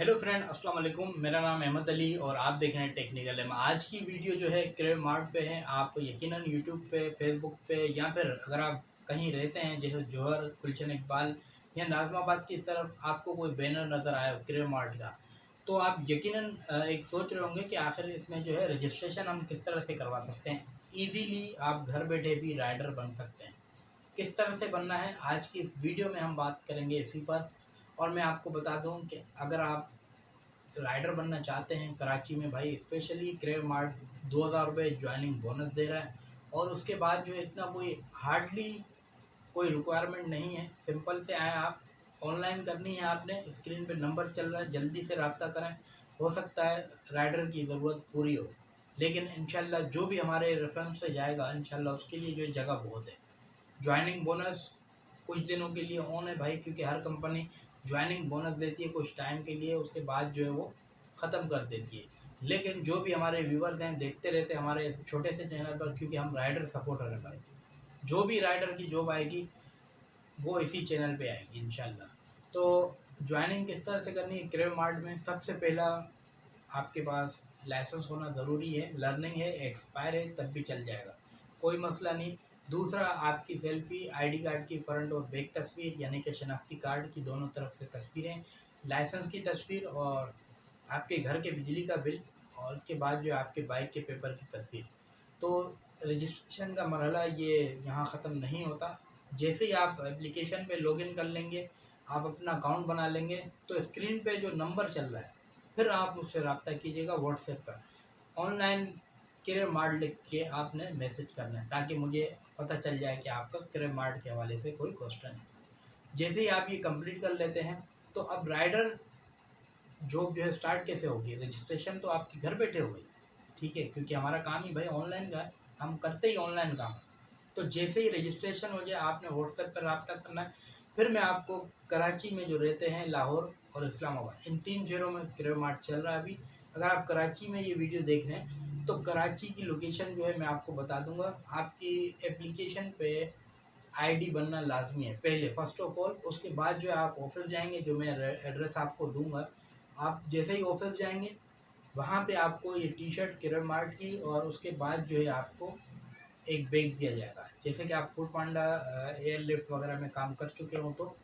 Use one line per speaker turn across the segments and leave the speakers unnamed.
Hello friend, अस्सलाम वालेकुम। मेरा नाम अहमद अली और आप देख रहे हैं टेक्निकल एम। आज की वीडियो जो है क्रेव मार्ट पे है। आप यकीनन यूट्यूब पे, फेसबुक पे या फिर अगर आप कहीं रहते हैं जैसे जौहर, गुलशन इकबाल या नाज़िमाबाद की तरफ आपको कोई बैनर नज़र आया क्रेव मार्ट का, तो आप यकीनन एक सोच रहे होंगे कि आखिर इसमें जो है रजिस्ट्रेशन हम किस तरह से करवा सकते हैं। ईजीली आप घर बैठे भी राइडर बन सकते हैं। किस तरह से बनना है आज की इस वीडियो में हम बात करेंगे इसी पर। और मैं आपको बता दूं कि अगर आप राइडर बनना चाहते हैं कराची में, भाई स्पेशली क्रेव मार्ट 2000 रुपये ज्वाइनिंग बोनस दे रहा है। और उसके बाद जो है इतना कोई हार्डली कोई रिक्वायरमेंट नहीं है। सिंपल से आए आप, ऑनलाइन करनी है आपने, स्क्रीन पे नंबर चल रहा है, जल्दी से रब्ता करें। हो सकता है राइडर की ज़रूरत पूरी हो, लेकिन इंशाल्लाह जो भी हमारे रेफरेंस से जाएगा इंशाल्लाह उसके लिए जो है जगह बहुत है। ज्वाइनिंग बोनस कुछ दिनों के लिए ऑन है भाई, क्योंकि हर कंपनी ज्वाइनिंग बोनस देती है कुछ टाइम के लिए, उसके बाद जो है वो ख़त्म कर देती है। लेकिन जो भी हमारे व्यूवर्स हैं देखते रहते हैं हमारे छोटे से चैनल पर, क्योंकि हम राइडर सपोर्टर हैं भाई। जो भी राइडर की जॉब आएगी वो इसी चैनल पे आएगी इंशाल्लाह। तो ज्वाइनिंग किस तरह से करनी है क्रेव मार्ट में? सबसे पहला आपके पास लाइसेंस होना ज़रूरी है। लर्निंग है, एक्सपायर है, तब भी चल जाएगा, कोई मसला नहीं। दूसरा, आपकी सेल्फी, आईडी कार्ड की फ्रंट और बैक तस्वीर, यानी कि शनाख्ती कार्ड की दोनों तरफ से तस्वीरें, लाइसेंस की तस्वीर और आपके घर के बिजली का बिल, और उसके बाद जो आपके बाइक के पेपर की तस्वीर। तो रजिस्ट्रेशन का मरहला ये यहाँ ख़त्म नहीं होता। जैसे ही आप एप्लीकेशन पे लॉगिन कर लेंगे, आप अपना अकाउंट बना लेंगे, तो स्क्रीन पे जो नंबर चल रहा है फिर आप मुझसे रब्ता कीजिएगा व्हाट्सएप पर। ऑनलाइन क्रेव मार्ट लिख के आपने मैसेज करना है, ताकि मुझे पता चल जाए कि आपका क्रेव मार्ट के हवाले से कोई क्वेश्चन है। जैसे ही आप ये कंप्लीट कर लेते हैं, तो अब राइडर जॉब जो है स्टार्ट कैसे होगी? रजिस्ट्रेशन तो आपके घर बैठे हो गई, ठीक है, क्योंकि हमारा काम ही भाई ऑनलाइन का है, हम करते ही ऑनलाइन काम है। तो जैसे ही रजिस्ट्रेशन हो जाए आपने व्हाट्सएप पर रब्ता करना है। फिर मैं आपको कराची में जो रहते हैं, लाहौर और इस्लामाबाद, इन 3 शहरों में क्रेव मार्ट चल रहा है अभी। अगर आप कराची में ये वीडियो देख रहे हैं तो कराची की लोकेशन जो है मैं आपको बता दूंगा। आपकी एप्लीकेशन पे आईडी बनना लाजमी है पहले, फर्स्ट ऑफ ऑल। उसके बाद जो है आप ऑफिस जाएंगे, जो मैं एड्रेस आपको दूंगा। आप जैसे ही ऑफिस जाएंगे वहाँ पे आपको ये टी शर्ट क्रेव मार्ट की, और उसके बाद जो है आपको एक बैग दिया जाएगा। जैसे कि आप फूड पांडा, एयरलिफ्ट वगैरह में काम कर चुके हो, तो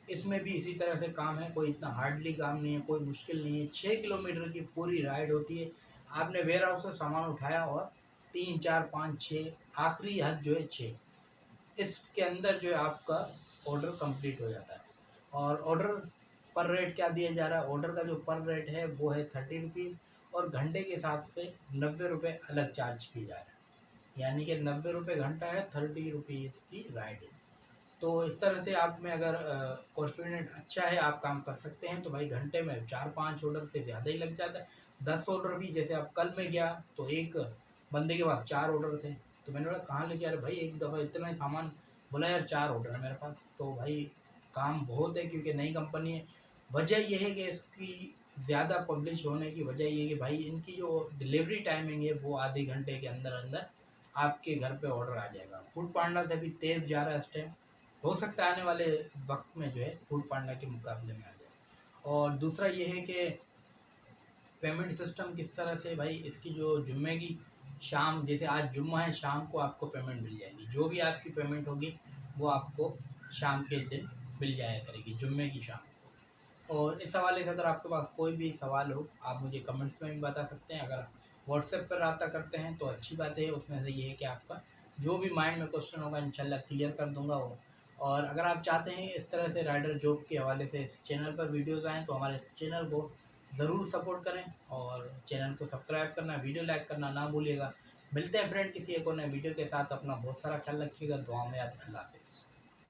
इसमें भी इसी तरह से काम है। कोई इतना हार्डली काम नहीं है, कोई मुश्किल नहीं है। 6 किलोमीटर की पूरी राइड होती है। आपने वेयर हाउस से सामान उठाया और 3, 4, 5, 6, आखिरी हद जो है 6, इसके अंदर जो है आपका ऑर्डर कंप्लीट हो जाता है। और ऑर्डर पर रेट क्या दिया जा रहा है? ऑर्डर का जो पर रेट है वो है 30 रुपीज़, और घंटे के हिसाब से 90 रुपये अलग चार्ज किए जा रहे हैं। यानी कि 90 रुपये घंटा है, 30 रुपीज़ की राइड है। तो इस तरह से आप में अगर कॉन्फिडेंट अच्छा है, आप काम कर सकते हैं, तो भाई घंटे में 4-5 ऑर्डर से ज़्यादा ही लग जाता है। 10 ऑर्डर भी, जैसे अब कल मैं गया तो एक बंदे के पास 4 ऑर्डर थे, तो मैंने बोला कहाँ लेके आ रहे भाई, एक दफ़ा इतना ही सामान? बोला यार 4 ऑर्डर है मेरे पास। तो भाई काम बहुत है, क्योंकि नई कंपनी है। वजह यह है कि इसकी ज़्यादा पब्लिश होने की वजह ये है कि भाई इनकी जो डिलीवरी टाइमिंग है वो आधे घंटे के अंदर अंदर आपके घर पे ऑर्डर आ जाएगा। फूड पांडा से भी तेज़ जा रहा है इस टाइम। हो सकता है आने वाले वक्त में जो है फूड पांडा के मुकाबले में आ जाए। और दूसरा ये है कि पेमेंट सिस्टम किस तरह से, भाई इसकी जो जुम्मे की शाम, जैसे आज जुम्मा है, शाम को आपको पेमेंट मिल जाएगी। जो भी आपकी पेमेंट होगी वो आपको शाम के दिन मिल जाया करेगी, जुम्मे की शाम को। और इस हवाले से अगर आपके पास कोई भी सवाल हो, आप मुझे कमेंट्स में भी बता सकते हैं। अगर व्हाट्सएप पर रब्ता करते हैं तो अच्छी बात है, उसमें से ये है कि आपका जो भी माइंड में क्वेश्चन होगा इंशाल्लाह क्लियर कर दूंगा वो। और अगर आप चाहते हैं इस तरह से राइडर जॉब के हवाले से इस चैनल पर वीडियोज़ आएँ, तो हमारे चैनल को ज़रूर सपोर्ट करें और चैनल को सब्सक्राइब करना, वीडियो लाइक करना ना भूलिएगा। मिलते हैं फ्रेंड किसी एक और नए वीडियो के साथ। अपना बहुत सारा ख्याल रखिएगा, दुआ में याद। अल्लाह हाफ़िज़।